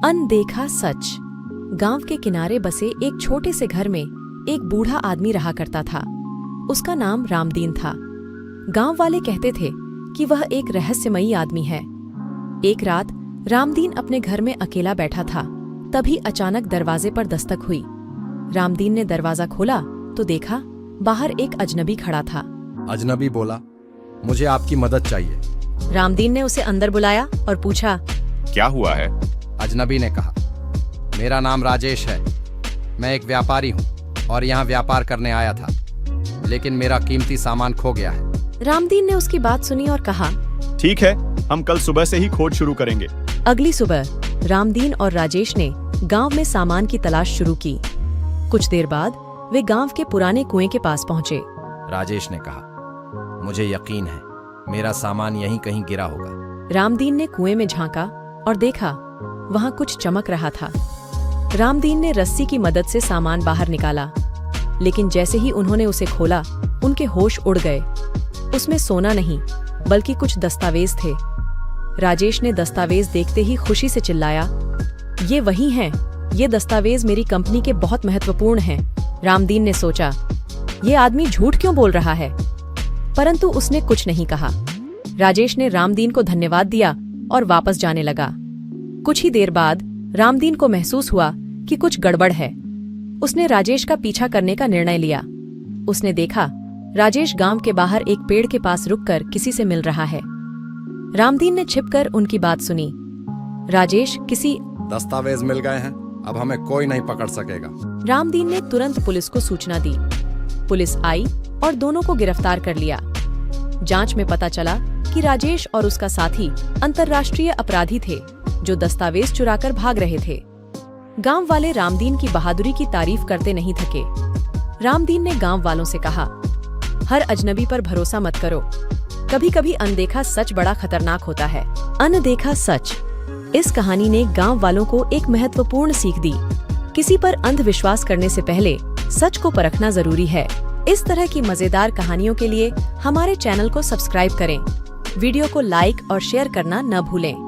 अनदेखा सच। गांव के किनारे बसे एक छोटे से घर में एक बूढ़ा आदमी रहा करता था। उसका नाम रामदीन था। गांव वाले कहते थे कि वह एक रहस्यमयी आदमी है। एक रात रामदीन अपने घर में अकेला बैठा था, तभी अचानक दरवाजे पर दस्तक हुई। रामदीन ने दरवाजा खोला तो देखा बाहर एक अजनबी खड़ा था। अजनबी बोला, मुझे आपकी मदद चाहिए। रामदीन ने उसे अंदर बुलाया और पूछा, क्या हुआ है? अजनबी ने कहा, मेरा नाम राजेश है। मैं एक व्यापारी हूँ और यहाँ व्यापार करने आया था, लेकिन मेरा कीमती सामान खो गया है। रामदीन ने उसकी बात सुनी और कहा, ठीक है, हम कल सुबह से ही खोज शुरू करेंगे। अगली सुबह रामदीन और राजेश ने गांव में सामान की तलाश शुरू की। कुछ देर बाद वे गांव के पुराने कुएं के पास पहुंचे। राजेश ने कहा, मुझे यकीन है मेरा सामान यहीं कहीं गिरा होगा। रामदीन ने कुएं में झांका और देखा वहां कुछ चमक रहा था। रामदीन ने रस्सी की मदद से सामान बाहर निकाला, लेकिन जैसे ही उन्होंने उसे खोला उनके होश उड़ गए। उसमें सोना नहीं बल्कि कुछ दस्तावेज थे। राजेश ने दस्तावेज देखते ही खुशी से चिल्लाया, ये वही हैं, ये दस्तावेज मेरी कंपनी के बहुत महत्वपूर्ण हैं। रामदीन ने सोचा, ये आदमी झूठ क्यों बोल रहा है, परंतु उसने कुछ नहीं कहा। राजेश ने रामदीन को धन्यवाद दिया और वापस जाने लगा। कुछ ही देर बाद रामदीन को महसूस हुआ कि कुछ गड़बड़ है। उसने राजेश का पीछा करने का निर्णय लिया। उसने देखा राजेश गांव के बाहर एक पेड़ के पास रुककर किसी से मिल रहा है। रामदीन ने छिपकर उनकी बात सुनी। राजेश किसी दस्तावेज मिल गए हैं, अब हमें कोई नहीं पकड़ सकेगा। रामदीन ने तुरंत पुलिस को सूचना दी। पुलिस आई और दोनों को गिरफ्तार कर लिया। जांच में पता चला कि राजेश और उसका साथी अंतर्राष्ट्रीय अपराधी थे जो दस्तावेज चुराकर भाग रहे थे। गांव वाले रामदीन की बहादुरी की तारीफ करते नहीं थके। रामदीन ने गांव वालों से कहा, हर अजनबी पर भरोसा मत करो, कभी कभी अनदेखा सच बड़ा खतरनाक होता है। अनदेखा सच। इस कहानी ने गांव वालों को एक महत्वपूर्ण सीख दी। किसी पर अंधविश्वास करने से पहले सच को परखना जरूरी है। इस तरह की मजेदार कहानियों के लिए हमारे चैनल को सब्सक्राइब करें। वीडियो को लाइक और शेयर करना न भूलें।